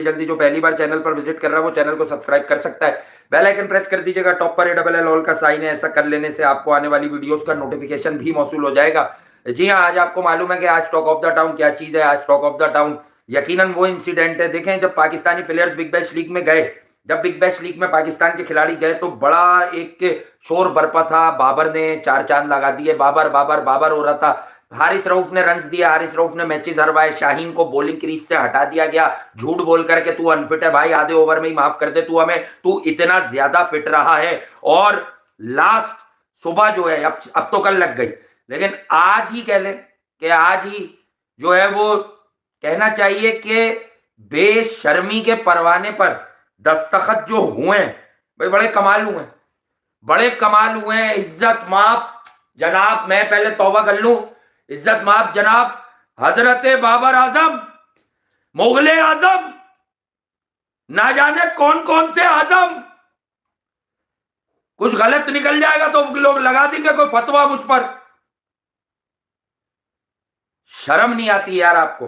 जल्दी जो पहली बार चैनल पर विजिट कर रहा है वो चैनल को सब्सक्राइब कर सकता है। बेल आइकन प्रेस कर दीजिएगा, टॉप पर ALL ऑल का साइन है। ऐसा कर लेने से आपको आने वाली वीडियोस का नोटिफिकेशन भी मौसूल हो जाएगा। जी हाँ, आज आपको मालूम है कि आज टॉक ऑफ द टाउन क्या चीज है। आज टॉक ऑफ द टाउन यकीनन वो इंसिडेंट है। देखें, जब Pakistani players big bash league में गए, जब बिग बैश लीग में पाकिस्तान के खिलाड़ी गए तो बड़ा एक शोर बरपा था। बाबर ने चार चांद लगा दिए, बाबर बाबर बाबर हो रहा था। हारिस रऊफ ने रन्स दिया, हारिस रऊफ ने मैचेस हरवाए। शाहीन को बॉलिंग क्रीज से हटा दिया गया, झूठ बोल करके तू अनफिट है भाई, आधे ओवर में ही माफ कर दे तू हमें, तू इतना ज्यादा पिट रहा है। और लास्ट सुबह जो है, अब तो कल लग गई, लेकिन आज ही कह ले कि आज ही जो है वो कहना चाहिए कि बेशर्मी के परवाने पर दस्तखत जो हुए हैं भाई, बड़े कमाल हुए हैं, बड़े कमाल हुए हैं। इज्जत माप जनाब, मैं पहले तौबा कर लूं, इज्जत माप जनाब हजरत बाबर आजम, मुगले आजम, ना जाने कौन कौन से आजम। कुछ गलत निकल जाएगा तो लोग लगा देंगे कोई फतवा मुझ पर। शर्म नहीं आती यार आपको?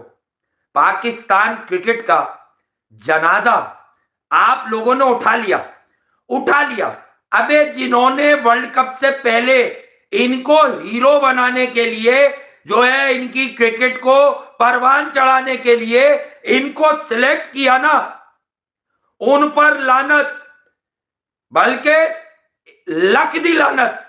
पाकिस्तान क्रिकेट का जनाजा आप लोगों ने उठा लिया, उठा लिया। अबे जिन्होंने वर्ल्ड कप से पहले इनको हीरो बनाने के लिए, जो है इनकी क्रिकेट को परवान चढ़ाने के लिए इनको सिलेक्ट किया ना, उन पर लानत, बल्कि लख दी लानत।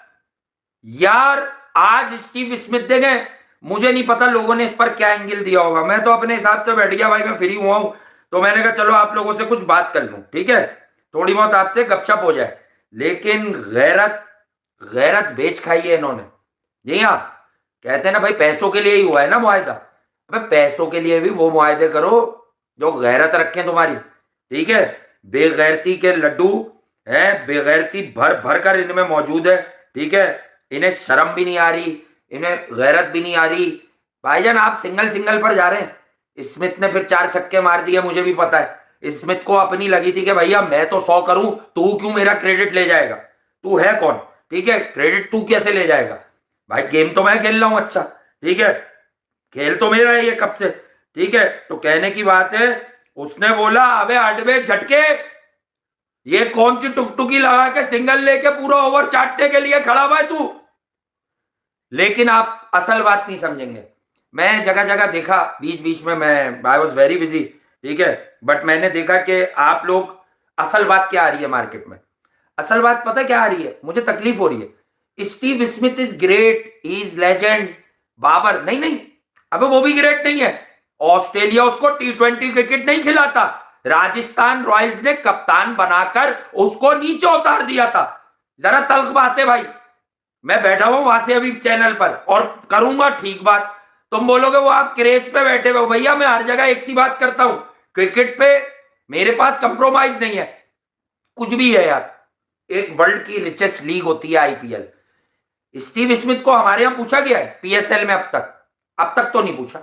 यार आज स्टीव स्मिथ देंगे, मुझे नहीं पता लोगों ने इस पर क्या एंगल दिया होगा। मैं तो अपने हिसाब से बैठ गया भाई, मैं फ्री हुआ हूं तो मैंने कहा चलो आप लोगों से कुछ बात कर लूं, ठीक है, थोड़ी बहुत आपसे गपशप हो जाए। लेकिन गैरत, गैरत बेच खाई है इन्होंने। जी हाँ, कहते हैं ना भाई पैसों के लिए ही हुआ है ना मुआहदा। अबे पैसों के लिए भी वो मुआहदे करो जो गैरत रखें तुम्हारी, ठीक है। बेगैरती के लड्डू हैं, बेगैरती भर भर कर इनमें मौजूद है, ठीक है। इन्हें शर्म भी नहीं आ रही, इन्हें गैरत भी नहीं आ रही। भाईजान आप सिंगल सिंगल पर जा रहे हैं। स्मिथ ने फिर 4 छक्के मार दिए, मुझे भी पता है। स्मिथ को अपनी लगी थी कि भैया मैं तो 100 करूं, तू क्यों मेरा क्रेडिट ले जाएगा, तू है कौन, ठीक है, क्रेडिट तू कैसे ले जाएगा भाई, गेम तो मैं खेल रहा हूं, अच्छा ठीक है, खेल तो मेरा है ये कब से, ठीक है। तो कहने की बात है, उसने बोला अबे अडबे झटके, ये कौन सी टुकटुकी लगा के सिंगल लेके पूरा ओवर चाटने के लिए खड़ा हुआ है तू। लेकिन आप असल बात नहीं समझेंगे। मैं जगह जगह देखा, बीच बीच में मैं आई वॉज वेरी बिजी, ठीक है, बट मैंने देखा कि आप लोग, असल बात क्या आ रही है मार्केट में, असल बात पता क्या आ रही है, मुझे तकलीफ हो रही है। Steve Smith is great, he is legend, Babar नहीं नहीं, अबे वो भी ग्रेट नहीं है। ऑस्ट्रेलिया उसको T20 क्रिकेट नहीं खिलाता, राजस्थान रॉयल्स ने कप्तान बनाकर उसको नीचे उतार दिया था। जरा तल्ख बात है भाई, मैं बैठा हुआ वहां से अभी चैनल पर और करूंगा ठीक बात। तुम बोलोगे वो आप क्रेज पे बैठे हुए, भैया मैं हर जगह एक सी बात करता हूं, क्रिकेट पे मेरे पास कंप्रोमाइज नहीं है। कुछ भी है यार, एक वर्ल्ड की रिचेस्ट लीग होती है IPL। स्टीव स्मिथ को हमारे यहां पूछा गया है PSL में? अब तक तो नहीं पूछा।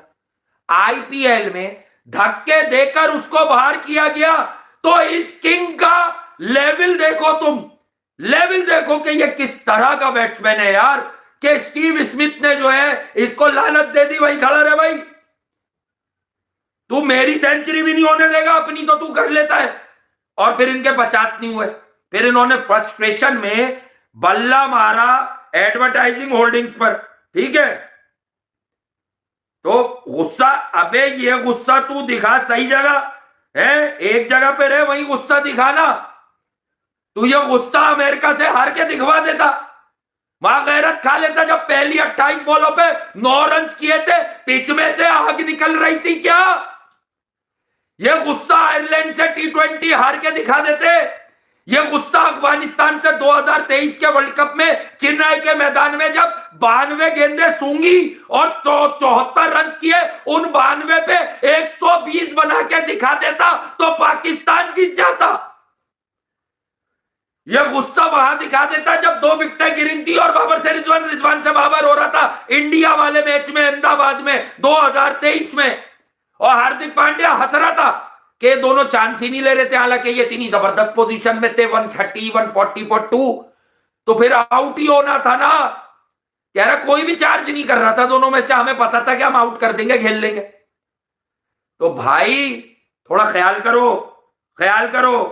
IPL में धक्के देकर उसको बाहर किया गया। तो इस किंग का लेवल देखो, तुम लेवल देखो कि ये किस तरह का बैट्समैन है यार, कि स्टीव स्मिथ ने जो है इसको लानत दे दी। भाई खड़ा रहे भाई, तू मेरी सेंचुरी भी नहीं होने देगा, अपनी तो तू कर लेता है। और फिर इनके 50 नहीं हुए, फिर इन्होंने फ्रस्ट्रेशन में बल्ला मारा एडवर्टाइजिंग होर्डिंग्स पर, ठीक है। तो गुस्सा, अबे ये गुस्सा तू दिखा सही जगह है, एक जगह पे रहे वही गुस्सा दिखाना। तू ये गुस्सा अमेरिका से हार के दिखवा देता, वहां गैरत खा लेता। जब पहली 28 बॉलों पे 9 रन किए थे, पिच में से आग निकल रही थी क्या? ये गुस्सा आयरलैंड से T20 हार के दिखा देते। ये गुस्सा अफगानिस्तान से 2023 के वर्ल्ड कप में चेन्नई के मैदान में जब 92 गेंदें सूंघी और 74 रन किए, उन 92 पे 120 बना के दिखा देता तो पाकिस्तान जीत जाता। यह गुस्सा वहां दिखा देता जब 2 विकेटें गिरी थी और बाबर से रिजवान, रिजवान से बाबर हो रहा था इंडिया वाले मैच में अहमदाबाद में 2023 में। और हार्दिक पांड्या हंस रहा था कि दोनों चांस ही नहीं ले रहे थे, हालांकि ये इतनी जबरदस्त पोजीशन में थे, 130, 140 फॉर 2, तो फिर आउट ही होना था ना। कह रहा कोई भी चार्ज नहीं कर रहा था दोनों में से, हमें पता था कि हम आउट कर देंगे, खेल लेंगे। तो भाई थोड़ा ख्याल करो, ख्याल करो।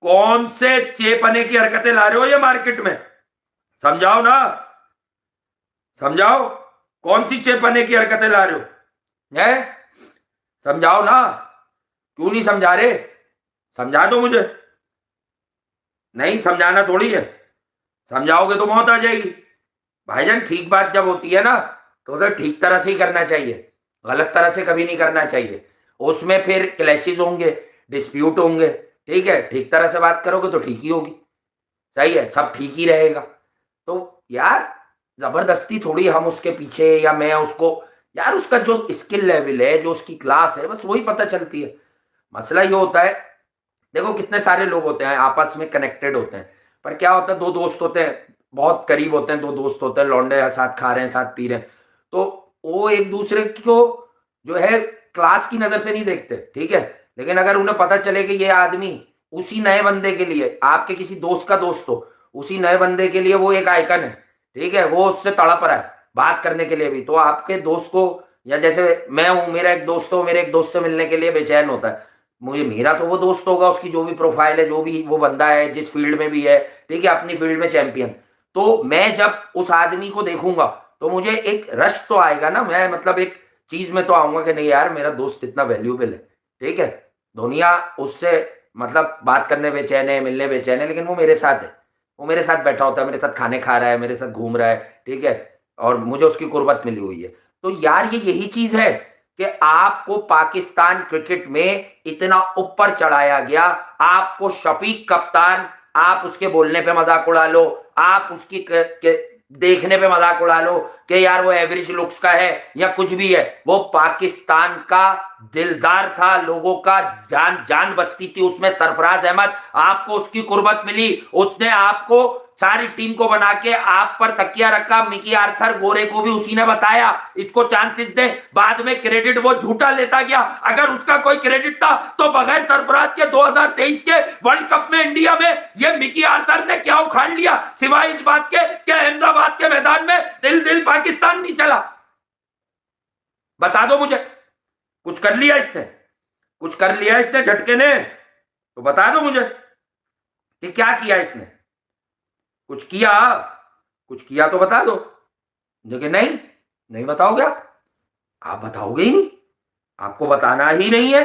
कौन से चेपने की हरकतें ला रहे हो ये मार्केट में? समझाओ ना, समझाओ। कौन सी चेपने की हरकतें ला रहे हो है? समझाओ ना। क्यों नहीं समझा रहे? समझा दो मुझे। नहीं समझाना थोड़ी है, समझाओगे तो मौत आ जाएगी। भाईजान ठीक बात जब होती है ना तो उधर ठीक तरह से ही करना चाहिए, गलत तरह से कभी नहीं करना चाहिए। उसमें फिर क्लैशेस होंगे, डिस्प्यूट होंगे, ठीक है। ठीक तरह से बात करोगे तो ठीक ही होगी, सही है, सब ठीक ही रहेगा। तो यार जबरदस्ती थोड़ी हम उसके पीछे या मैं उसको, यार उसका जो स्किल लेवल है, जो उसकी क्लास है, बस वही पता चलती है। मसला ये होता है, देखो कितने सारे लोग होते हैं आपस में कनेक्टेड होते हैं, पर क्या होता है, दो दोस्त होते हैं, बहुत करीब होते हैं, दो दोस्त होते हैं, लौंडे साथ खा रहे हैं, साथ पी रहे हैं, तो वो एक दूसरे को जो है क्लास की नजर से नहीं देखते, ठीक है। लेकिन अगर उन्हें पता चले कि ये आदमी उसी नए बंदे के लिए, आपके किसी दोस्त का दोस्त हो, उसी नए बंदे के लिए वो एक आइकन है, ठीक है, वो उससे तड़प रहा है बात करने के लिए भी, तो आपके दोस्त को, या जैसे मैं हूं, मेरा एक दोस्त हो, मेरे एक दोस्त से मिलने के लिए बेचैन होता है, मुझे, मेरा तो वो दोस्त होगा, उसकी जो भी प्रोफाइल है, जो भी वो बंदा है, जिस फील्ड में भी है, ठीक है, अपनी फील्ड में चैंपियन, तो मैं जब उस आदमी को देखूंगा तो मुझे एक रश तो आएगा ना, मैं मतलब एक चीज में तो आऊंगा कि नहीं यार मेरा दोस्त इतना वैल्यूएबल है, ठीक है। दुनिया उससे मतलब बात करने बेचैन है, मिलने बेचैन है, लेकिन वो मेरे साथ है, वो मेरे साथ बैठा होता है, मेरे साथ खाने खा रहा है, मेरे साथ घूम रहा है, ठीक है, और मुझे उसकी कुर्बत मिली हुई है। तो यार ये यही चीज है कि आपको पाकिस्तान क्रिकेट में इतना ऊपर चढ़ाया गया, आपको शफीक कप्तान, आप उसके बोलने पे मजाक उड़ा लो, आप उसकी देखने पे मजाक उड़ा लो कि यार वो एवरेज लुक्स का है या कुछ भी है, वो पाकिस्तान का दिलदार था, लोगों का जान जान बसती थी उसमें। सरफराज अहमद, आपको उसकी कुर्बत मिली, उसने आपको सारी टीम को बना के आप पर तकिया रखा। मिकी आर्थर गोरे को भी उसी ने बताया इसको चांसेस दे, बाद में क्रेडिट वो झूठा लेता गया। अगर उसका कोई क्रेडिट था तो बगैर सरफराज के 2023 के वर्ल्ड कप में इंडिया में ये मिकी आर्थर ने क्या उखाड़ लिया, सिवाय इस बात के कि अहमदाबाद के मैदान में दिल दिल पाकिस्तान नहीं चला। बता दो मुझे, कुछ कर लिया इसने, कुछ कर लिया इसने झटके ने, तो बता दो मुझे कि क्या किया इसने, कुछ किया, कुछ किया तो बता दो। लेकिन नहीं, नहीं बताओगे आप बताओगे ही नहीं, आपको बताना ही नहीं है,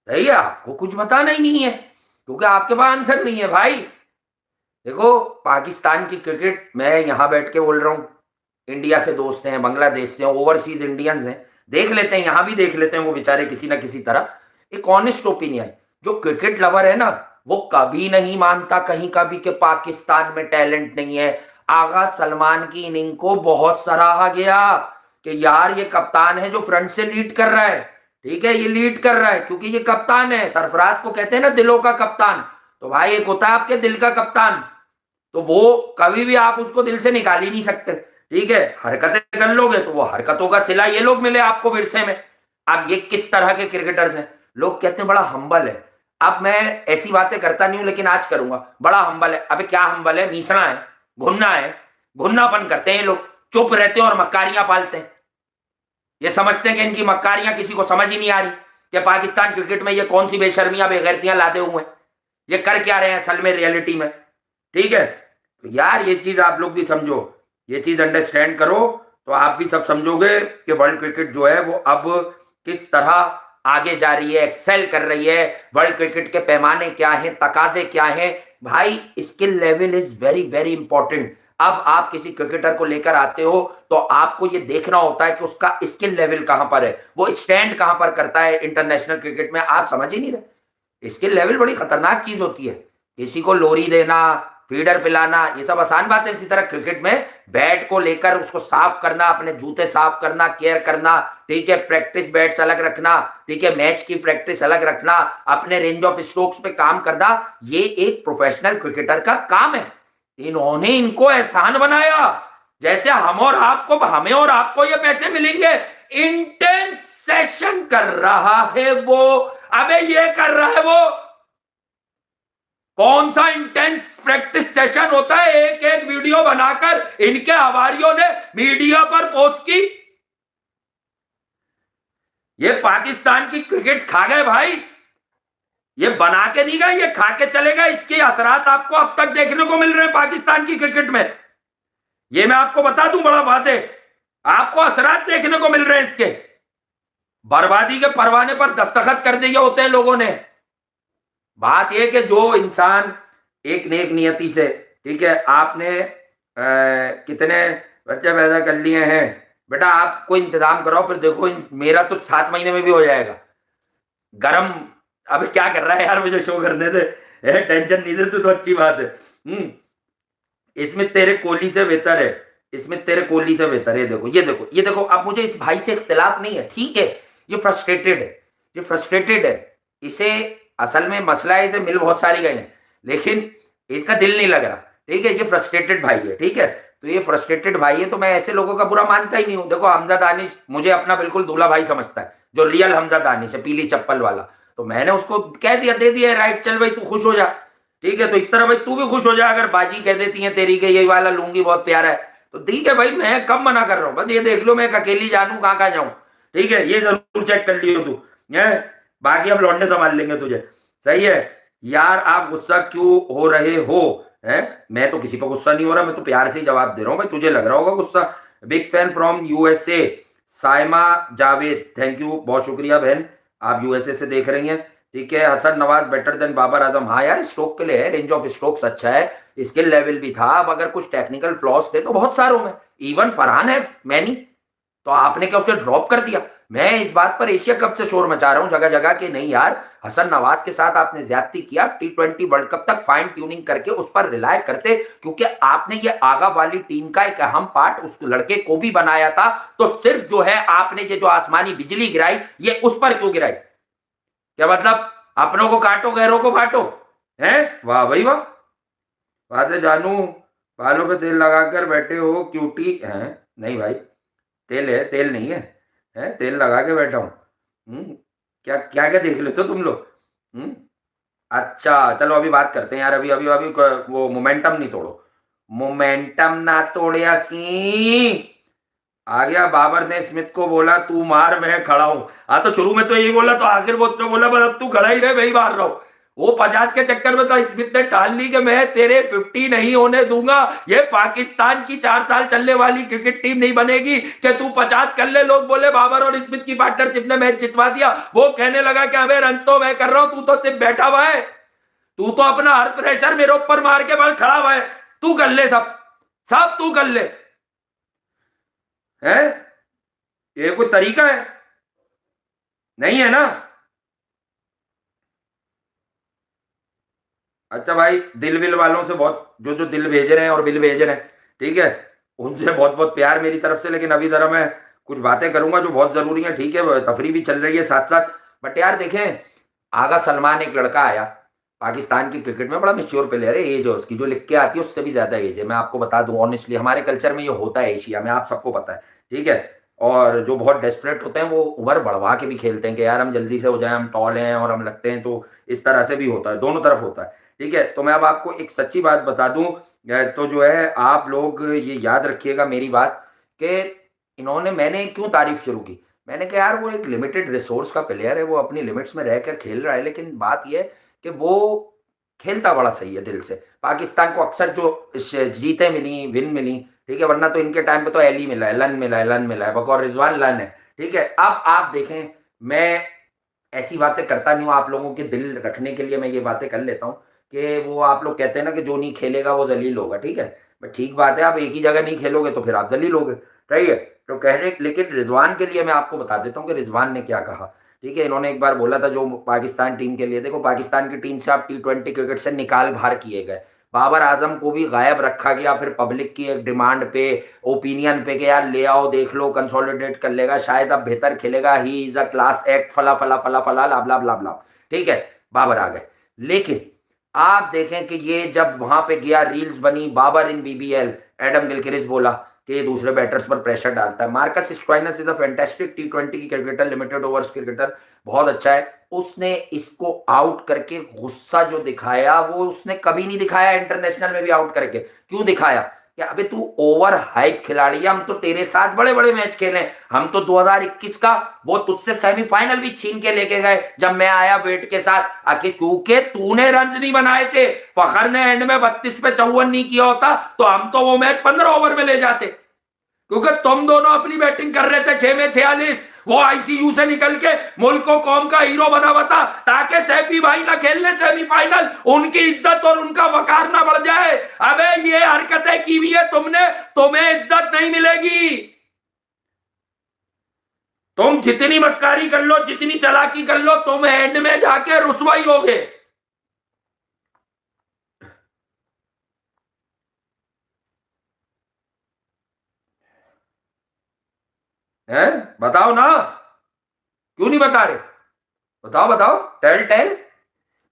सही है, आपको कुछ बताना ही नहीं है, क्योंकि आपके पास आंसर नहीं है भाई। देखो पाकिस्तान की क्रिकेट, मैं यहां बैठ के बोल रहा हूं, इंडिया से दोस्त हैं, बांग्लादेश से, ओवरसीज इंडियंस हैं, देख लेते हैं, यहां भी देख लेते हैं वो बेचारे किसी ना किसी तरह। एक ऑनेस्ट ओपिनियन, जो क्रिकेट लवर है ना, वो कभी नहीं मानता कहीं कभी कि पाकिस्तान में टैलेंट नहीं है। आगा सलमान की इनिंग को बहुत सराहा गया कि यार ये कप्तान है जो फ्रंट से लीड कर रहा है, ठीक है, ये लीड कर रहा है क्योंकि ये कप्तान है। सरफराज को कहते हैं ना दिलों का कप्तान, तो भाई एक होता है आपके दिल का कप्तान, तो वो कभी भी आप उसको दिल से निकाल ही नहीं सकते, ठीक है। हरकतें कर लोगे तो वो हरकतों का सिला ये लोग मिले आपको विरसे में। अब ये किस तरह के क्रिकेटर्स हैं, लोग कहते हैं बड़ा हम्बल है। अब मैं ऐसी बातें करता नहीं हूं लेकिन आज करूंगा, बड़ा हम्बल है। अबे क्या हम्बल है, मीसड़ा है, घुन्ना है, घुन्नापन करते हैं ये लोग, चुप रहते हैं और मक्कारियां पालते हैं। ये समझते हैं कि इनकी मक्कारियां किसी को समझ ही नहीं आ रही कि पाकिस्तान क्रिकेट में ये कौन सी बेशर्मियां बेगैरतियां लादे हुए हैं, ये कर क्या रहे हैं असल में रियलिटी में, ठीक है। तो यार ये चीज आप लोग भी समझो, ये चीज अंडरस्टैंड करो, तो आप भी सब समझोगे कि वर्ल्ड क्रिकेट जो है वो अब किस तरह आगे जा रही है, एक्सेल कर रही है। वर्ल्ड क्रिकेट के पैमाने क्या हैं, तकाजे क्या हैं भाई, skill level is very very important. अब आप किसी क्रिकेटर को लेकर आते हो तो आपको ये देखना होता है कि उसका स्किल लेवल कहां पर है, वो स्टैंड कहां पर करता है इंटरनेशनल क्रिकेट में। आप समझ ही नहीं रहे, स्किल लेवल बड़ी खतरनाक चीज होती है। किसी को लोरी देना, फीडर पिलाना, ये सब आसान बात है। इसी तरह क्रिकेट में बैट को लेकर उसको साफ करना, अपने जूते साफ करना, केयर करना, ठीक है, प्रैक्टिस बैट्स अलग रखना, ठीक है, मैच की प्रैक्टिस अलग रखना, अपने रेंज ऑफ स्ट्रोक्स पे काम करना, ये एक प्रोफेशनल क्रिकेटर का काम है। इन्होंने इनको एहसान बनाया जैसे हम और आपको, हमें और आपको ये पैसे मिलेंगे। इंटेंस सेशन कर रहा है वो, अबे ये कर रहा है वो। कौन सा इंटेंस प्रैक्टिस सेशन होता है, एक एक वीडियो बनाकर इनके हवारियों ने मीडिया पर पोस्ट की। ये पाकिस्तान की क्रिकेट खा गए भाई, ये बना के नहीं गया, ये खा के चलेगा। इसके असरात आपको अब तक देखने को मिल रहे हैं पाकिस्तान की क्रिकेट में। ये मैं आपको बता दूं बड़ा वाजे, आपको असरात देखने को मिल रहे हैं इसके। बर्बादी के परवाने पर दस्तखत कर दिए होते हैं लोगों ने। बात यह कि जो इंसान एक नेक नियति से, ठीक है, आपने कितने बच्चे पैदा कर लिए हैं बेटा, आपको इंतजाम कराओ, फिर देखो मेरा तो 7 महीने में भी हो जाएगा। गरम अभी क्या कर रहा है यार, मुझे शो करने दे, टेंशन नहीं दे तो अच्छी बात है। इसमें तेरे कोहली से बेहतर है, इसमें तेरे कोहली से बेहतर है। देखो ये देखो ये देखो, अब मुझे इस भाई से इख्तिलाफ नहीं है, ठीक है, ये फ्रस्ट्रेटेड है, ये फ्रस्ट्रेटेड है। इसे असल में मसला है, इसे मिल बहुत सारी गए हैं लेकिन इसका दिल नहीं लग रहा, ठीक है, ये फ्रस्ट्रेटेड भाई है, ठीक है। तो ये फ्रस्ट्रेटेड भाई है, तो मैं ऐसे लोगों का बुरा मानता ही नहीं हूं। देखो हमजा दानिश मुझे अपना बिल्कुल दूल्हा भाई समझता है, जो रियल हमजा दानिश है, पीली चप्पल वाला। तो मैंने उसको कह दिया, दे दिया राइट, चल भाई तू खुश हो जा, ठीक है। तो इस तरह भाई तू भी खुश हो जा, अगर बाजी कह देती है तेरी के ये वाला लूंगी बहुत प्यारा है, तो ठीक है भाई, मैं कब मना कर रहा हूँ, बस ये देख लो मैं अकेली जानू कहाँ कहाँ जाऊं, ठीक है, ये जरूर चेक कर लियो तू है, बाकी अब लौटने संभाल लेंगे तुझे, सही है। यार आप गुस्सा क्यों हो रहे हो, है? मैं तो किसी पर गुस्सा नहीं हो रहा, मैं तो प्यार से ही जवाब दे रहा हूँ भाई, तुझे लग रहा होगा गुस्सा। Big fan from USA, Saima Javed, thank you, बहुत शुक्रिया बहन, आप यूएसए से देख रही हैं, ठीक है। हसन नवाज बेटर देन बाबर आजम, हाँ यार स्ट्रोक प्ले है, रेंज ऑफ स्ट्रोक्स अच्छा है, स्किल लेवल भी था। अब अगर कुछ टेक्निकल फ्लॉस थे तो बहुत सारों में, इवन फरहान है मैनी, तो आपने क्या उसके ड्रॉप कर दिया? मैं इस बात पर एशिया कप से शोर मचा रहा हूं जगह जगह के, नहीं यार हसन नवाज के साथ आपने ज्यादती किया, T20 वर्ल्ड कप तक फाइन ट्यूनिंग करके उस पर रिलाय करते, क्योंकि आपने ये आगा वाली टीम का एक अहम पार्ट उस लड़के को भी बनाया था। तो सिर्फ जो है आपने ये जो आसमानी बिजली गिराई, ये उस पर क्यों गिराई? क्या मतलब अपनों को काटो गैरों को बांटो, हैं? वाह भाई वाह, बातें जानू, बालों पे तेल लगाकर बैठे हो क्यूटी हैं? नहीं भाई, तेल है, तेल नहीं है, है तेल लगा के बैठा हूँ। क्या क्या क्या देख लेते हो तुम लोग? अच्छा चलो अभी बात करते हैं यार, अभी अभी अभी वो मोमेंटम नहीं तोड़ो, मोमेंटम ना तोड़े सी। आ गया बाबर ने स्मिथ को बोला तू मार मैं खड़ा हूं। हाँ तो शुरू में तो यही बोला, तो आखिर वो तो बोला बस अब तू खड़ा ही रहे, मैं ही मार रहा हूं। वो 50 के चक्कर में तो स्मिथ ने टाल ली कि मैं तेरे 50 नहीं होने दूंगा, ये पाकिस्तान की 4 साल चलने वाली क्रिकेट टीम नहीं बनेगी कि तू 50 कर ले। लोग बोले बाबर और स्मिथ की पार्टनरशिप ने मैच जितवा दिया। वो कहने लगा कि अबे रन तो मैं कर रहा हूं, तू तो सिर्फ बैठा हुआ है, तू तो अपना हर प्रेशर मेरे ऊपर मार के बस खड़ा हुआ है, तू कर ले सब, सब तू कर ले, है? ये कोई तरीका है? नहीं है ना। अच्छा भाई, दिल विल वालों से बहुत, जो जो दिल भेज रहे हैं और बिल भेज रहे हैं, ठीक है, उनसे बहुत बहुत प्यार मेरी तरफ से। लेकिन अभी जरा मैं कुछ बातें करूंगा जो बहुत जरूरी है, ठीक है, तफरी भी चल रही है साथ साथ। बट यार देखें, आगा सलमान एक लड़का आया पाकिस्तान की क्रिकेट में, बड़ा मेच्योर प्लेयर है, एज है उसकी जो लिख के आती है उससे भी ज्यादा एज है, मैं आपको बता दूं ऑनेस्टली, हमारे कल्चर में ये होता है एशिया में, आप सबको पता है, ठीक है। और जो बहुत डेस्परेट होते हैं वो उम्र बढ़वा के भी खेलते हैं कि यार हम जल्दी से हो जाए, हम टॉल हैं और हम लगते हैं, तो इस तरह से भी होता है, दोनों तरफ होता है, ठीक है। तो मैं अब आपको एक सच्ची बात बता दूं, तो जो है आप लोग ये याद रखिएगा मेरी बात, कि इन्होंने, मैंने क्यों तारीफ शुरू की, मैंने कहा यार वो एक लिमिटेड रिसोर्स का प्लेयर है, वो अपनी लिमिट्स में रहकर खेल रहा है, लेकिन बात यह कि वो खेलता बड़ा सही है दिल से। पाकिस्तान को अक्सर जो जीतें मिली, विन मिली, ठीक है, वरना तो इनके टाइम पे तो एली मिला है, लन मिला है, लन मिला है, बकौर रिजवान लन है, ठीक है। अब आप देखें, मैं ऐसी बातें करता नहीं हूँ, आप लोगों के दिल रखने के लिए मैं ये बातें कर लेता हूँ कि वो आप लोग कहते हैं ना कि जो नहीं खेलेगा वो जलील होगा, ठीक है, बट ठीक बात है, आप एक ही जगह नहीं खेलोगे तो फिर आप जलील होगे, ठीक है। तो कहने, लेकिन रिजवान के लिए मैं आपको बता देता हूँ कि रिजवान ने क्या कहा, ठीक है। इन्होंने एक बार बोला था जो पाकिस्तान टीम के लिए, देखो पाकिस्तान की टीम से आप T20 क्रिकेट से निकाल बाहर किए गए, बाबर आजम को भी गायब रखा गया, फिर पब्लिक की एक डिमांड पे, ओपिनियन पे कि यार ले आओ देख लो, कंसोलिडेट कर लेगा, शायद अब बेहतर खेलेगा, he is a class act, फला फला फला फला लाभ लाभ लाभ लाभ, ठीक है, बाबर आ गए। लेकिन आप देखें कि ये जब वहां पे गया, रील्स बनी, बाबर इन BBL, एडम गिलक्रिस्ट बोला कि ये दूसरे बैटर्स पर प्रेशर डालता है। Marcus Stoinis is a fantastic T20 की क्रिकेटर, लिमिटेड ओवर्स क्रिकेटर, बहुत अच्छा है। उसने इसको आउट करके गुस्सा जो दिखाया वो उसने कभी नहीं दिखाया इंटरनेशनल में भी आउट करके। क्यों दिखाया? कि अबे तू ओवर हाइप खिलाड़ी है, हम तो तेरे साथ बड़े बड़े मैच खेले, हम तो 2021 का वो तुझसे सेमीफाइनल भी छीन के लेके गए जब मैं आया वेट के साथ आके, क्योंकि तूने रन नहीं बनाए थे। फखर ने एंड में 32 पे 54 नहीं किया होता तो हम तो वो मैच 15 ओवर में ले जाते, क्योंकि तुम दोनों अपनी बैटिंग कर रहे थे 6 में 46। वो आईसीयू से निकल के मुल्क को कौम का हीरो बना बता ताकि सैफी भाई ना खेलने सेमीफाइनल, उनकी इज्जत और उनका वकार ना बढ़ जाए। अबे ये हरकतें की हुई है तुमने, तुम्हें इज्जत नहीं मिलेगी। तुम जितनी मक्कारी कर लो, जितनी चालाकी कर लो, तुम एंड में जाके रुसवाई होगे। हैं बताओ ना, क्यों नहीं बता रहे? बताओ बताओ, टेल टेल,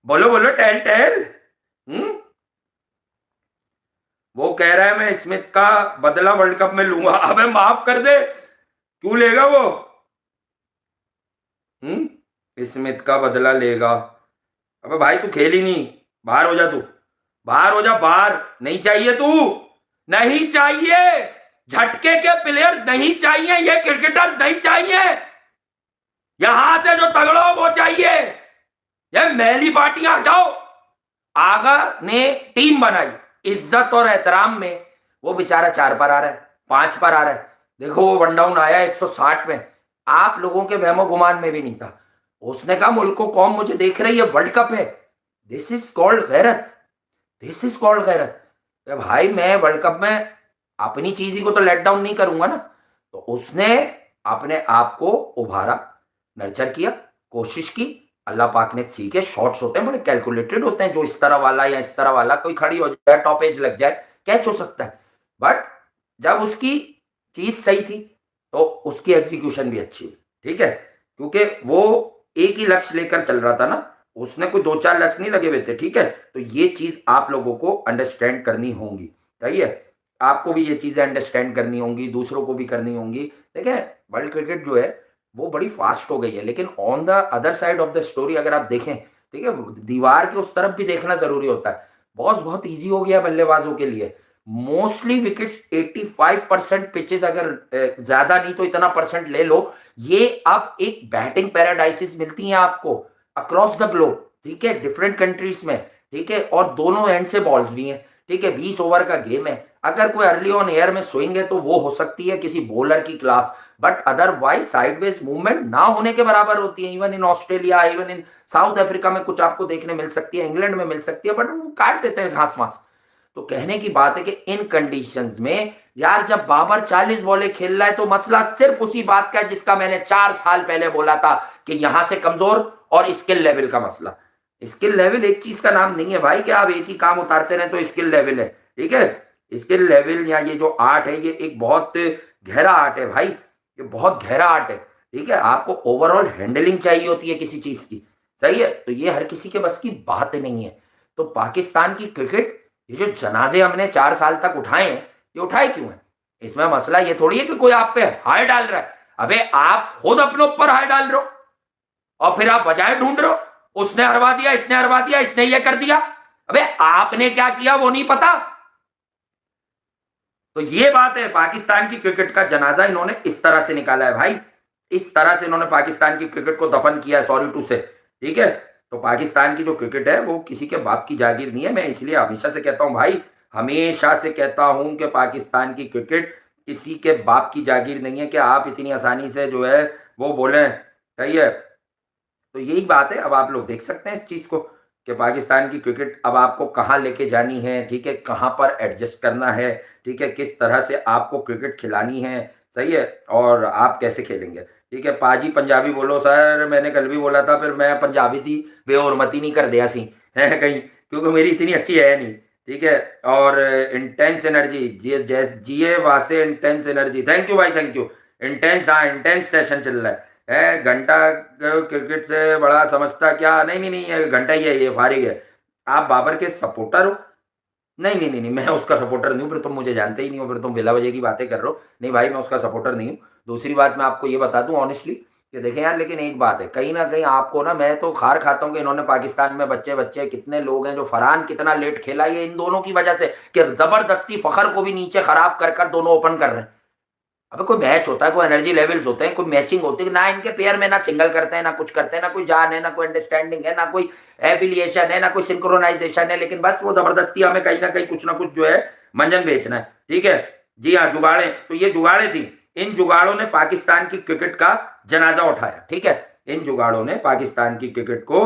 बोलो बोलो, टेल टेल। वो कह रहा है मैं स्मिथ का बदला वर्ल्ड कप में लूंगा। अबे माफ कर दे, क्यों लेगा वो? स्मिथ का बदला लेगा? अबे भाई तू खेल ही नहीं, बाहर हो जा, तू बाहर हो जा, बाहर नहीं चाहिए तू, नहीं चाहिए। झटके के प्लेयर्स नहीं चाहिए, ये क्रिकेटर्स नहीं चाहिए, यहां से जो तगड़ो वो चाहिए। ये मैली पार्टियां हटाओ। आगा ने टीम बनाई इज्जत और एहतराम में, वो बेचारा 4 पर आ रहा है, 5 पर आ रहा है। देखो वो वन डाउन आया 160 में, आप लोगों के वहमो गुमान में भी नहीं था। उसने कहा मुल्क को कौम मुझे देख रही है, वर्ल्ड कप है, दिस इज कॉल्ड गैरत, दिस इज कॉल्ड गैरत। भाई मैं वर्ल्ड कप में अपनी चीज ही को तो लेट डाउन नहीं करूंगा ना। तो उसने अपने आप को उभारा, नर्चर किया, कोशिश की। अल्लाह पाक ने, ठीक है, शॉट्स होते हैं बड़े कैलकुलेटेड होते हैं, जो इस तरह वाला या इस तरह वाला कोई खड़ी हो जाए, टॉप एज लग जाए, कैच हो सकता है। बट जब उसकी चीज सही थी तो उसकी एग्जीक्यूशन भी अच्छी हुई, ठीक है, क्योंकि वो एक ही लक्ष्य लेकर चल रहा था ना, उसने कोई 2-4 लक्ष्य नहीं लगे हुए थे, ठीक है। तो ये चीज आप लोगों को अंडरस्टैंड करनी होंगी, सही है, आपको भी ये चीजें अंडरस्टैंड करनी होंगी, दूसरों को भी करनी होंगी। देखिए वर्ल्ड क्रिकेट जो है वो बड़ी फास्ट हो गई है, लेकिन on the other side of the story अगर आप देखें, ठीक है, दीवार के उस तरफ भी देखना जरूरी होता है। बहुत ईजी हो गया बल्लेबाजों के लिए। मोस्टली विकेट्स 85% पिचेस, अगर ज्यादा नहीं तो इतना परसेंट ले लो, ये अब एक बैटिंग पैराडाइसिस मिलती है आपको अक्रॉस द ग्लोब, ठीक है, डिफरेंट कंट्रीज में, ठीक है, और दोनों एंड से बॉल्स भी हैं, ठीक है, 20 ओवर का गेम है। अगर कोई अर्ली ऑन एयर में स्विंग है तो वो हो सकती है किसी बॉलर की class, but otherwise sideways movement ना होने के बराबर होती है। Even in Australia, even in south Africa में कुछ आपको देखने मिल सकती है, इंग्लैंड में मिल सकती है, बट वो काट देते हैं घास मास। तो कहने की बात है कि इन कंडीशंस में यार जब बाबर 40 बॉलें खेल रहा है तो मसला सिर्फ उसी बात का है जिसका मैंने 4 साल पहले बोला था कि यहां से कमजोर और स्किल लेवल का मसला। स्किल लेवल एक चीज का नाम नहीं है भाई कि आप एक ही काम उतारते रहे तो स्किल लेवल है, ठीक है। स्किल लेवल या ये जो आर्ट है ये एक बहुत गहरा आर्ट है भाई, ये बहुत गहरा आर्ट है, ठीक है। आपको ओवरऑल हैंडलिंग चाहिए होती है किसी चीज की, सही है। तो ये हर किसी के बस की बात नहीं है। तो पाकिस्तान की क्रिकेट, ये जो जनाजे हमने 4 साल तक उठाए हैं, ये उठाए क्यों हैं? इसमें मसला ये थोड़ी है कि कोई आप पे हाय डाल रहा है। अबे आप खुद अपने ऊपर हाय डाल रहे हो और फिर आप वजह ढूंढ रहे हो, उसने हरवा दिया, इसने हरवा दिया, इसने ये कर दिया। अबे आपने क्या किया वो नहीं पता। तो ये बात है, पाकिस्तान की क्रिकेट का जनाजा इन्होंने इस तरह से निकाला है भाई, इस तरह से इन्होंने पाकिस्तान की क्रिकेट को दफन किया है, सॉरी टू से, ठीक है। तो पाकिस्तान की जो क्रिकेट है वो किसी के बाप की जागीर नहीं है। मैं इसलिए हमेशा से कहता हूं भाई, हमेशा से कहता हूं कि पाकिस्तान की क्रिकेट किसी के बाप की जागीर नहीं है कि आप इतनी आसानी से जो है वो बोलें, सही है। तो यही बात है। अब आप लोग देख सकते हैं इस चीज को कि पाकिस्तान की क्रिकेट अब आपको कहाँ लेके जानी है, ठीक है, कहाँ पर एडजस्ट करना है, ठीक है, किस तरह से आपको क्रिकेट खिलानी है, सही है, और आप कैसे खेलेंगे, ठीक है। पाजी पंजाबी बोलो सर, मैंने कल भी बोला था, फिर मैं पंजाबी थी बेहरमती नहीं कर दिया सी है कहीं, क्योंकि मेरी इतनी अच्छी है नहीं, ठीक है। और इंटेंस एनर्जी, जिए वासे इंटेंस एनर्जी, थैंक यू भाई, थैंक यू। इंटेंस, हाँ इंटेंस सेशन चल रहा है। घंटा क्रिकेट से बड़ा समझता क्या? नहीं नहीं नहीं, घंटा ही है, ये फारिग है। आप बाबर के सपोर्टर हो? नहीं नहीं नहीं नहीं, मैं उसका सपोर्टर नहीं हूँ, फिर तुम मुझे जानते ही नहीं हो, फिर तुम विला वजह की बातें कर रहे हो। नहीं भाई मैं उसका सपोर्टर नहीं हूँ। दूसरी बात मैं आपको ये बता दूं ऑनेस्टली कि देखें यार, लेकिन एक बात है, कहीं ना कहीं आपको ना, मैं तो खार खाता हूँ कि इन्होंने पाकिस्तान में बच्चे बच्चे कितने लोग हैं जो फरहान कितना लेट खेला, ये इन दोनों की वजह से कि जबरदस्ती फखर को भी नीचे खराब कर कर दोनों ओपन कर रहे हैं। अबे कोई मैच होता है, कोई एनर्जी लेवल्स होते हैं, कोई मैचिंग होती है ना, इनके पेयर में ना सिंगल करते हैं, ना कुछ करते हैं, ना कोई जान है, ना कोई अंडरस्टैंडिंग है, ना कोई एफिलिएशन है, ना कोई सिंक्रोनाइजेशन है, लेकिन बस वो जबरदस्ती हमें कहीं ना कहीं कुछ ना कुछ जो है मंजन बेचना है। ठीक है जी हाँ, जुगाड़े, तो ये जुगाड़े थी। इन जुगाड़ों ने पाकिस्तान की क्रिकेट का जनाजा उठाया। ठीक है, इन जुगाड़ों ने पाकिस्तान की क्रिकेट को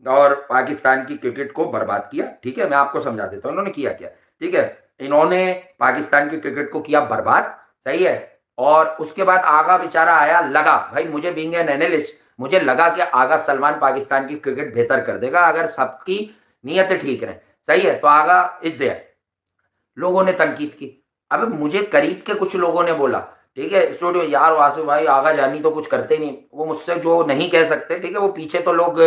और पाकिस्तान की क्रिकेट को बर्बाद किया। ठीक है, मैं आपको समझा देता हूँ इन्होंने किया क्या। ठीक है, इन्होंने पाकिस्तान की क्रिकेट को किया बर्बाद, सही है। और उसके बाद आगा बेचारा आया, लगा भाई, मुझे बीइंग एन एनालिस्ट मुझे लगा कि आगा सलमान पाकिस्तान की क्रिकेट बेहतर कर देगा अगर सबकी नीयतें ठीक रहें, सही है। तो आगा इज देयर, लोगों ने तनकीद की। अब मुझे करीब के कुछ लोगों ने बोला, ठीक है, स्टूडियो यार वासु भाई आगा जानी तो कुछ करते नहीं, वो मुझसे जो नहीं कह सकते, ठीक है, वो पीछे तो लोग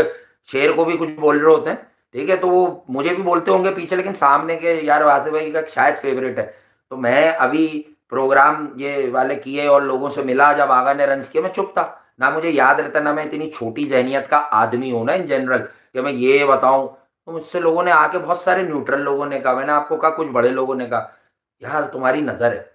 शेर को भी कुछ बोल रहे होते हैं, ठीक है, तो वो मुझे भी बोलते होंगे पीछे, लेकिन सामने के यार वासु भाई का शायद फेवरेट है। तो मैं अभी प्रोग्राम ये वाले किए और लोगों से मिला, जब आगा ने रन्स किए मैं चुप था, ना मुझे याद रहता, ना मैं इतनी छोटी जहनियत का आदमी हूं ना इन जनरल कि मैं ये बताऊं। तो मुझसे लोगों ने आके, बहुत सारे न्यूट्रल लोगों ने कहा, मैंने आपको कहा, कुछ बड़े लोगों ने कहा यार तुम्हारी नजर है।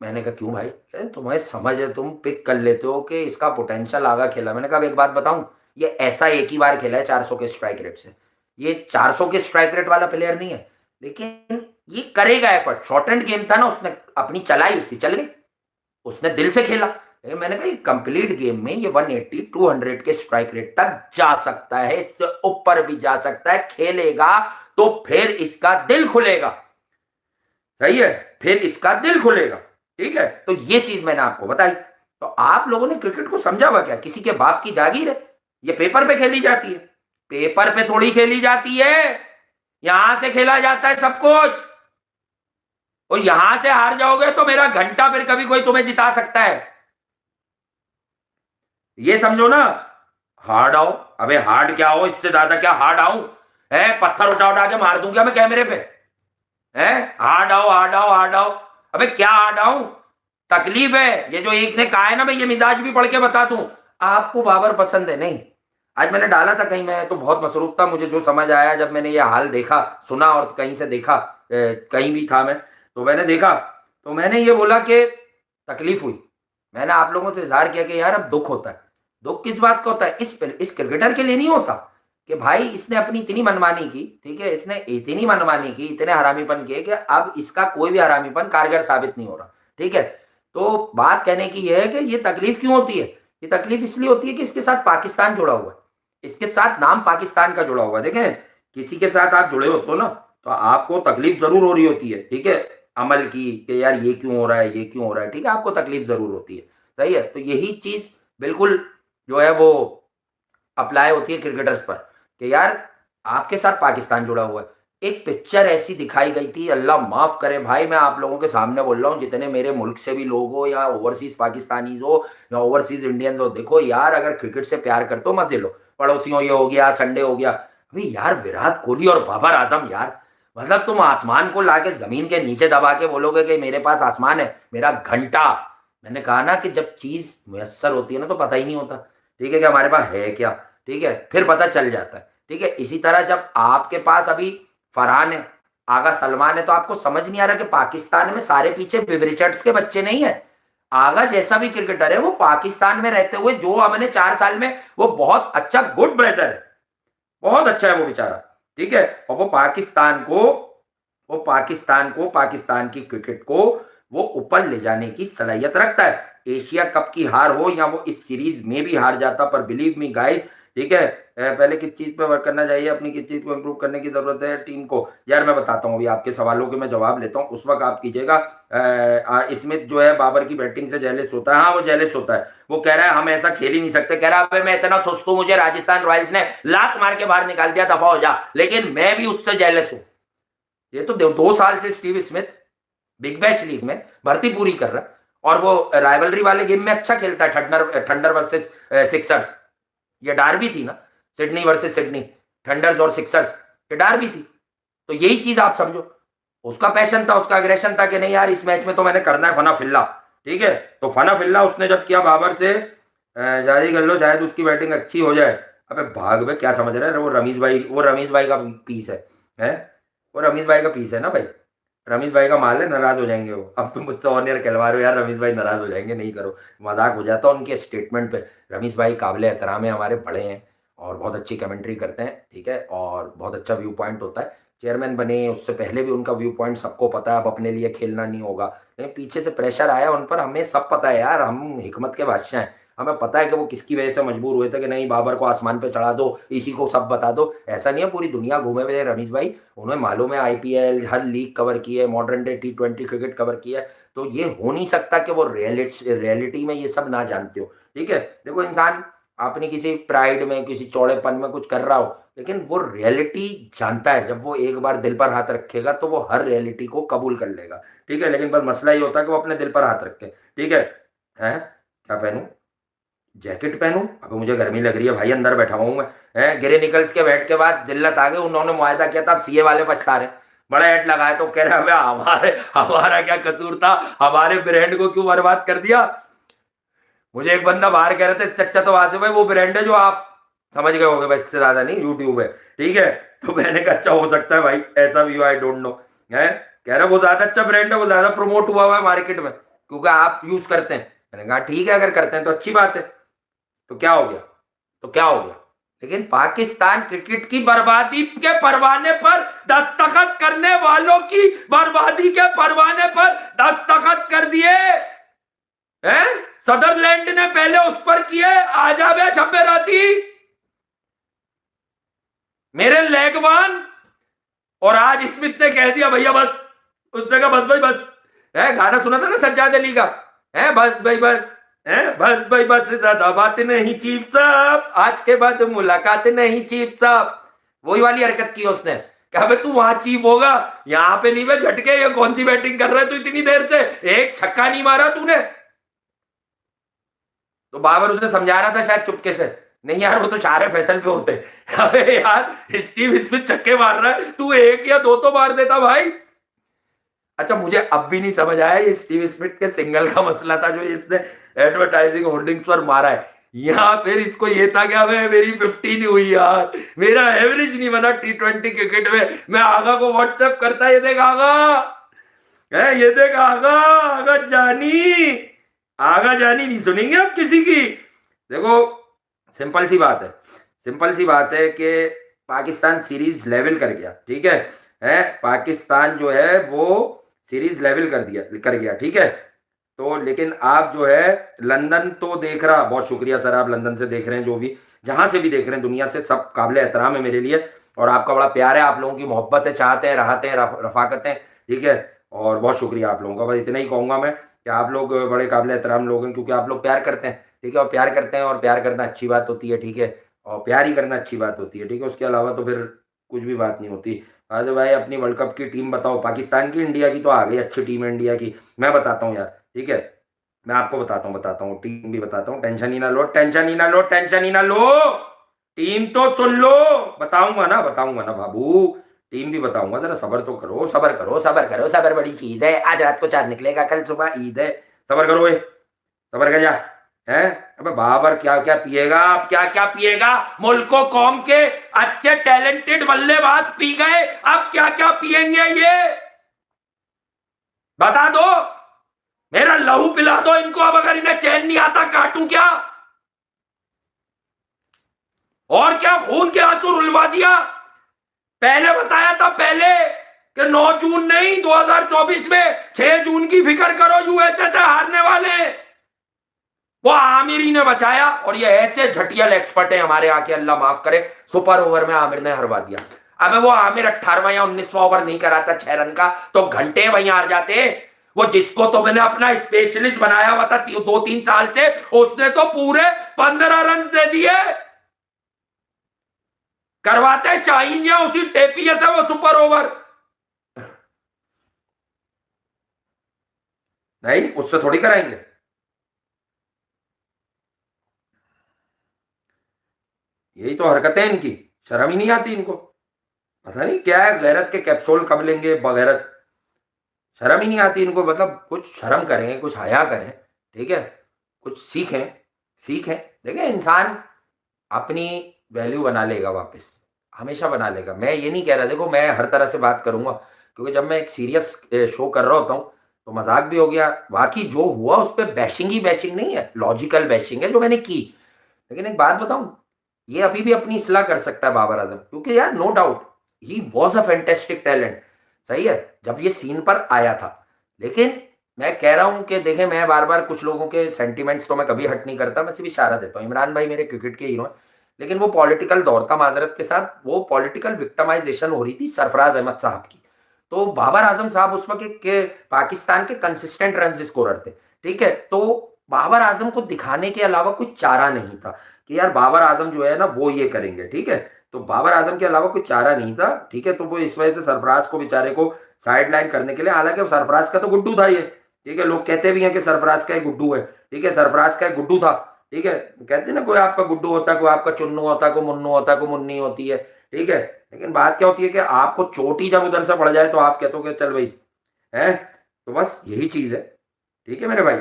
मैंने कहा क्यों भाई, तुम्हें समझ है, तुम पिक कर लेते हो कि इसका पोटेंशियल आगा खेला। मैंने कहा अब एक बात बताऊं, ये ऐसा एक ही बार खेला है 400 के स्ट्राइक रेट से, ये 400 के स्ट्राइक रेट वाला प्लेयर नहीं है, लेकिन ये करेगा एफर्ट। शॉर्ट एंड गेम था ना, उसने अपनी चलाई, उसकी चल गई, उसने दिल से खेला। लेकिन मैंने कहा कंप्लीट गेम में ये 180 200 के स्ट्राइक रेट तक जा सकता है, इससे ऊपर भी जा सकता है, खेलेगा तो फिर इसका दिल खुलेगा, सही है, फिर इसका दिल खुलेगा। ठीक है, तो ये चीज मैंने आपको बताई। तो आप लोगों ने क्रिकेट को समझा हुआ क्या, किसी के बाप की जागीर है, ये पेपर पे खेली जाती है, पेपर पे थोड़ी खेली जाती है, यहां से खेला जाता है सब कुछ। और यहां से हार जाओगे तो मेरा घंटा फिर कभी कोई तुम्हें जिता सकता है, ये समझो ना। हार्ड आओ, अबे हार्ड क्या हो, इससे ज्यादा क्या हार्ड आऊं, है पत्थर उठा उठा के मार दूं क्या मैं कैमरे पे, है हार्ड आओ हार्ड आओ हार्ड आओ। अबे क्या हार्ड आऊं, तकलीफ है। ये जो एक ने कहा है ना, मैं ये मिजाज भी पढ़ के बता दूं, आपको बाबर पसंद है नहीं। आज मैंने डाला था कहीं, मैं तो बहुत मसरूफ था, मुझे जो समझ आया जब मैंने ये हाल देखा सुना और कहीं से देखा, कहीं भी था मैं, तो मैंने देखा, तो मैंने ये बोला कि तकलीफ हुई। मैंने आप लोगों से इजहार किया कि यार अब दुख होता है। दुख किस बात का होता है, इस क्रिकेटर के लिए नहीं होता कि भाई इसने अपनी इतनी मनमानी की, ठीक है, इसने इतनी मनमानी की, इतने हरामीपन किए कि अब इसका कोई भी हरामीपन कारगर साबित नहीं हो रहा। ठीक है, तो बात कहने की यह है कि ये तकलीफ क्यों होती है, ये तकलीफ इसलिए होती है कि इसके साथ पाकिस्तान जुड़ा हुआ है, इसके साथ नाम पाकिस्तान का जुड़ा हुआ है। देखें, किसी के साथ आप जुड़े होते हो ना, तो आपको तकलीफ जरूर हो रही होती है, ठीक है, अमल की कि यार ये क्यों हो रहा है, ये क्यों हो रहा है, ठीक है, आपको तकलीफ जरूर होती है, सही है। तो यही चीज बिल्कुल जो है वो अप्लाई होती है क्रिकेटर्स पर कि यार आपके साथ पाकिस्तान जुड़ा हुआ है। एक पिक्चर ऐसी दिखाई गई थी, अल्लाह माफ करे भाई, मैं आप लोगों के सामने बोल रहा हूँ, जितने मेरे मुल्क से भी लोग हो या ओवरसीज पाकिस्तानीज हो या ओवरसीज इंडियंस हो, देखो यार अगर क्रिकेट से प्यार करते हो मजे लो, पड़ोसियों ये हो गया, संडे हो गया, अभी यार विराट कोहली और बाबर आजम, यार मतलब तुम आसमान को लाके जमीन के नीचे दबा के बोलोगे कि मेरे पास आसमान है, मेरा घंटा। मैंने कहा ना कि जब चीज मुयस्सर होती है ना तो पता ही नहीं होता, ठीक है, कि हमारे पास है क्या, ठीक है, फिर पता चल जाता है। ठीक है, इसी तरह जब आपके पास अभी फरहान है, आगा सलमान है, तो आपको समझ नहीं आ रहा कि पाकिस्तान में सारे पीछे विव रिचर्ड्स के बच्चे नहीं है। आगा जैसा भी क्रिकेटर है वो पाकिस्तान में रहते हुए जो हमने 4 साल में, वो बहुत अच्छा गुड बैटर है, बहुत अच्छा है वो बेचारा, ठीक है, और वो पाकिस्तान की क्रिकेट को वो ऊपर ले जाने की सलाहियत रखता है। एशिया कप की हार हो या वो इस सीरीज में भी हार जाता, पर बिलीव मी गाइस, ठीक है, पहले किस चीज पे वर्क करना चाहिए, अपनी किस चीज को इंप्रूव करने की जरूरत है टीम को, यार मैं बताता हूँ, अभी आपके सवालों के मैं जवाब लेता हूँ, उस वक्त आप कीजिएगा। स्मिथ जो है बाबर की बैटिंग से जेलस होता है, हाँ वो जेलस होता है, वो कह रहा है हम ऐसा खेल ही नहीं सकते, कह रहा है मैं इतना सुस्त हूं, मुझे राजस्थान रॉयल्स ने लात मार के बाहर निकाल दिया, दफा हो जा, लेकिन मैं भी उससे जेलस हूं। ये तो 2 साल से Steve Smith big bash league में भर्ती पूरी कर रहा है, और वो राइवलरी वाले गेम में अच्छा खेलता है, थंडर वर्सेस सिक्सर्स, ये डार्बी थी ना, सिडनी वर्सेस सिडनी, थंडर्स और सिक्सर्स, ये डार्बी थी। तो यही चीज आप समझो, उसका पैशन था, उसका अग्रेशन था कि नहीं यार इस मैच में तो मैंने करना है फना फिल्ला, ठीक है, तो फना फिल्ला उसने जब किया बाबर से शादी कर लो, शायद उसकी बैटिंग अच्छी हो जाए। अबे भाग बे, क्या समझ रहे हैं? वो रमीश भाई का पीस है? वो रमीश भाई का पीस है ना भाई, रमीश भाई का माल है, नाराज हो जाएंगे वो। अब तुम मुझसे ऑन एयर कहलवा रहे हो यार रमीश भाई नाराज हो जाएंगे, नहीं करो, मजाक हो जाता उनके स्टेटमेंट पे। रमीश भाई काबिल एहतराम है, हमारे बड़े हैं और बहुत अच्छी कमेंट्री करते हैं, ठीक है, और बहुत अच्छा व्यू पॉइंट होता है। चेयरमैन बने उससे पहले भी उनका व्यू पॉइंट सबको पता है, अब अपने लिए खेलना नहीं होगा, लेकिन पीछे से प्रेशर आया उन पर, हमें सब पता है यार, हम हिकमत के बादशाह हैं। हमें पता है कि वो किसकी वजह से मजबूर हुए थे कि नहीं बाबर को आसमान पे चढ़ा दो, इसी को सब बता दो। ऐसा नहीं है, पूरी दुनिया घूमे हुए रमीश भाई, उन्हें मालूम है, आईपीएल हर लीग कवर की है, modern day T20 cricket cover किया है। तो ये हो नहीं सकता कि वो रियलिटी में ये सब ना जानते हो, ठीक है। देखो इंसान अपनी किसी प्राइड में, किसी चौड़ेपन में कुछ कर रहा हो, लेकिन वो रियलिटी जानता है, जब वो एक बार दिल पर हाथ रखेगा तो वो हर रियलिटी को कबूल कर लेगा, ठीक है। लेकिन बस मसला ये होता है कि वो अपने दिल पर हाथ रखे, ठीक है। हैं, क्या पहनूं? जैकेट पहनूं? अब मुझे गर्मी लग रही है भाई, अंदर बैठा हुआ हूं मैं। गिरे निकल्स के बैठ के बाद जिल्लत आ गई, उन्होंने मुआयदा किया था, अब सीए वाले पछता रहे, बड़ा ऐड लगाया, तो कह रहे हैं हमारे हमारा क्या कसूर था, हमारे ब्रांड को क्यों बर्बाद कर दिया। मुझे एक बंदा बाहर कह रहे थे, सच्चा तो वहां से भाई वो ब्रांड है जो आप समझ गए होगे, बस इससे ज्यादा नहीं, यूट्यूब है, ठीक है। तो मैंने कहा अच्छा हो सकता है भाई, ऐसा भी आई डोंट नो है। कह रहा वो ज्यादा अच्छा ब्रांड है, वो ज्यादा प्रमोट हुआ हुआ है मार्केट में, क्योंकि आप यूज करते हैं। मैंने कहा ठीक है, अगर करते हैं तो अच्छी बात है, तो क्या हो गया, तो क्या हो गया। लेकिन पाकिस्तान क्रिकेट की बर्बादी के परवाने पर दस्तखत करने वालों की बर्बादी के परवाने पर दस्तखत कर दिए हैं। सदरलैंड ने पहले उस पर किए, आजाबे छब्बे राती मेरे लेगवान, और आज स्मिथ ने कह दिया भैया बस, उसने कहा बस भाई बस, है गाना सुना था ना सज्जाद अली का, है बस भाई बस, है बस भाई बस, ज्यादा बात नहीं चीफ साहब, आज के बाद मुलाकात नहीं चीफ साहब। वही वाली हरकत की उसने, क्या भाई तू वहां चीफ होगा, यहाँ पे नहीं, भाई झटके, ये कौन सी बैटिंग कर रहा है तू इतनी देर से, एक छक्का नहीं मारा तूने। तो बाबर उसने समझा रहा था शायद चुपके से, नहीं यार वो तो शार फैसल पे होते। अरे यार स्टीव स्मिथ छक्के मार रहा है, तू एक या दो तो मार देता भाई। अच्छा मुझे अब भी नहीं समझ आया ये स्टीव स्मिथ के सिंगल का मसला था जो इसने एडवर्टाइजिंग होर्डिंग्स पर मारा है, यहाँ फिर इसको ये था क्या मेरी 50 नहीं हुई यार, मेरा एवरेज नहीं बना T20 क्रिकेट में। मैं आगा को व्हाट्सएप करता, ये देख आगा है, ये देख आगा, आगा जानी, आगा जानी नहीं सुनेंगे आप किसी की। देखो सिंपल सी बात है, सिंपल सी बात है कि पाकिस्तान सीरीज लेवल कर गया, ठीक है पाकिस्तान जो है वो सीरीज लेवल कर गया, ठीक है। तो लेकिन आप जो है लंदन तो देख रहा, बहुत शुक्रिया सर, आप लंदन से देख रहे हैं, जो भी जहां से भी देख रहे हैं दुनिया से, सब काबिल एहतराम है मेरे लिए, और आपका बड़ा प्यार है, आप लोगों की मोहब्बत है, चाहते हैं, राहते हैं, रफाकत हैं, ठीक है। और बहुत शुक्रिया आप लोगों का, बस इतना ही कहूंगा मैं कि आप लोग बड़े काबिल एहतराम लोग हैं, क्योंकि आप लोग प्यार करते हैं, ठीक है, और प्यार करते हैं, और प्यार करना अच्छी बात होती है, ठीक है, और प्यार ही करना अच्छी बात होती है, ठीक है, उसके अलावा तो फिर कुछ भी बात नहीं होती। आज भाई अपनी वर्ल्ड कप की टीम बताओ, पाकिस्तान की, इंडिया की तो आ गई, अच्छी टीम है इंडिया की, मैं बताता हूँ यार, ठीक है, मैं आपको बताता हूँ टीम भी बताता हूँ, टेंशन ही ना लो, टेंशन ही ना लो, टेंशन ही ना लो, टीम तो सुन लो, बताऊंगा ना बाबू, टीम भी बताऊंगा, जरा सबर तो करो, सबर करो, सबर करो, सबर बड़ी चीज है, आज रात को चांद निकलेगा, कल सुबह ईद है, सबर करो भाई, सबर कर जा, है। अबे बाबर क्या क्या पिएगा, अब क्या क्या पिएगा, मुल्को कौम के अच्छे टैलेंटेड बल्लेबाज पी गए, अब क्या क्या पिएंगे ये बता दो, मेरा लहू पिला दो इनको, अब अगर इन्हें चैन नहीं आता काटूं क्या, और क्या खून के आंसू रुलवा दिया। पहले बताया था पहले कि 9 जून नहीं 2024 में 6 जून की फिक्र करो, यूएसए से हारने वाले, वो आमिर ही ने बचाया, और ये ऐसे झटियल एक्सपर्ट है हमारे आके, अल्लाह माफ करे, सुपर ओवर में आमिर ने हरवा दिया। अब वो आमिर 18वां या 19वां ओवर नहीं कराता 6 रन का, तो घंटे वहीं हार जाते। वो जिसको तो मैंने अपना स्पेशलिस्ट बनाया हुआ था 2-3 साल से, उसने तो पूरे 15 रन दे दिए। करवाते शाहीन या उसी टेपिया से वो सुपर ओवर, नहीं उससे थोड़ी कराएंगे। यही तो हरकतें हैं इनकी, शर्म ही नहीं आती इनको, पता नहीं क्या है, गैरत के कैप्सूल कब लेंगे बगैरत, शर्म ही नहीं आती इनको, मतलब कुछ शर्म करें, कुछ हया करें, ठीक है, कुछ सीखें, सीख है। देखिए इंसान अपनी वैल्यू बना लेगा वापस, हमेशा बना लेगा। मैं ये नहीं कह रहा, देखो मैं हर तरह से बात करूंगा, क्योंकि जब मैं एक सीरियस शो कर रहा होता हूँ तो मजाक भी हो गया, बाकी जो हुआ उस पर बैशिंग ही बैशिंग नहीं है, लॉजिकल बैशिंग है जो मैंने की। लेकिन एक बात बताऊं, ये अभी भी अपनी इस्लाह कर सकता है बाबर आजम, क्योंकि यार no doubt he was a fantastic talent, सही है, जब ये सीन पर आया था। लेकिन मैं कह रहा हूं कि देखें, मैं बार बार कुछ लोगों के सेंटिमेंट्स तो मैं कभी हट नहीं करता, मैं सिर्फ इशारा देता हूँ। इमरान भाई मेरे क्रिकेट के हीरो हैं, लेकिन वो पॉलिटिकल दौर था, माजरत के साथ, वो पॉलिटिकल विक्टमाइजेशन हो रही थी सरफराज अहमद साहब की। तो बाबर आजम साहब उस वक्त के पाकिस्तान के कंसिस्टेंट रन स्कोरर थे, ठीक है। तो बाबर आजम को दिखाने के अलावा कोई चारा नहीं था कि यार बाबर आजम जो है ना वो ये करेंगे, ठीक है। तो बाबर आजम के अलावा कोई चारा नहीं था, ठीक है। तो वो इस वजह से सरफराज को बेचारे को साइड लाइन करने के लिए, हालांकि सरफराज का तो गुड्डू था ये, ठीक है। लोग कहते भी हैं कि सरफराज का एक गुड्डू है, ठीक है, सरफराज का एक गुड्डू था, ठीक है। कहते हैं ना कोई आपका गुड्डू होता है, कोई आपका चुन्नू होता है, कोई मुन्नू होता है, कोई मुन्नी होती है, ठीक है। लेकिन बात क्या होती है कि आपको चोटी जब उधर से पड़ जाए तो आप कहते हो कि चल भाई है। तो बस यही चीज है, ठीक है मेरे भाई,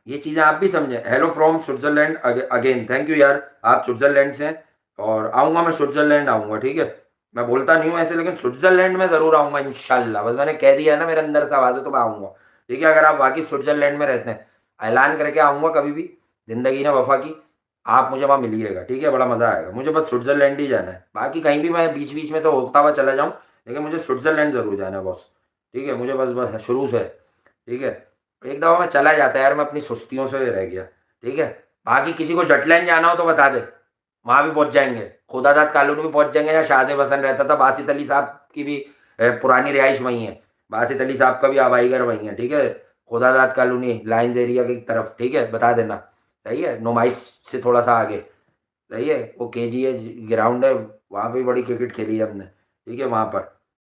ये चीजें आप भी समझें। Hello from Switzerland again, thank you यार, आप स्विट्जरलैंड से हैं। और आऊंगा मैं स्विट्जरलैंड, आऊंगा, ठीक है। मैं बोलता नहीं हूँ ऐसे, लेकिन स्विट्जरलैंड में जरूर आऊंगा इंशाल्लाह, बस मैंने कह दिया है ना, मेरे अंदर से आवाज है तो मैं आऊंगा, ठीक है। अगर आप वाकई स्विट्जरलैंड में रहते हैं, ऐलान करके आऊंगा कभी भी, जिंदगी ने वफा की, आप मुझे वहाँ मिलिएगा, ठीक है। बड़ा मजा आएगा, मुझे बस स्विट्जरलैंड ही जाना है, बाकी कहीं भी मैं बीच बीच में से होता हुआ चला जाऊँ, लेकिन मुझे स्विट्जरलैंड जरूर जाना है बॉस, ठीक है। मुझे बस बस शुरू से है, ठीक है। एक दफ़ा मैं चला जाता यार, मैं अपनी सुस्तियों से रह गया, ठीक है। बाकी किसी को जटलैंड जाना हो तो बता दे, वहाँ भी पहुँच जाएंगे, खुदादाद कॉलोनी भी पहुँच जाएंगे, या शाहजेब वसन रहता था, बासित अली साहब की भी पुरानी रिहाइश वहीं है, बासित अली साहब का भी आबाई घर वहीं है, ठीक है। खुदादाद कॉलोनी लाइन्स एरिया की तरफ, ठीक है, बता देना, सही है। नुमाइश से थोड़ा सा आगे, सही है, वो KGA ग्राउंड है, वहाँ पे बड़ी क्रिकेट खेली है हमने, ठीक है, वहाँ पर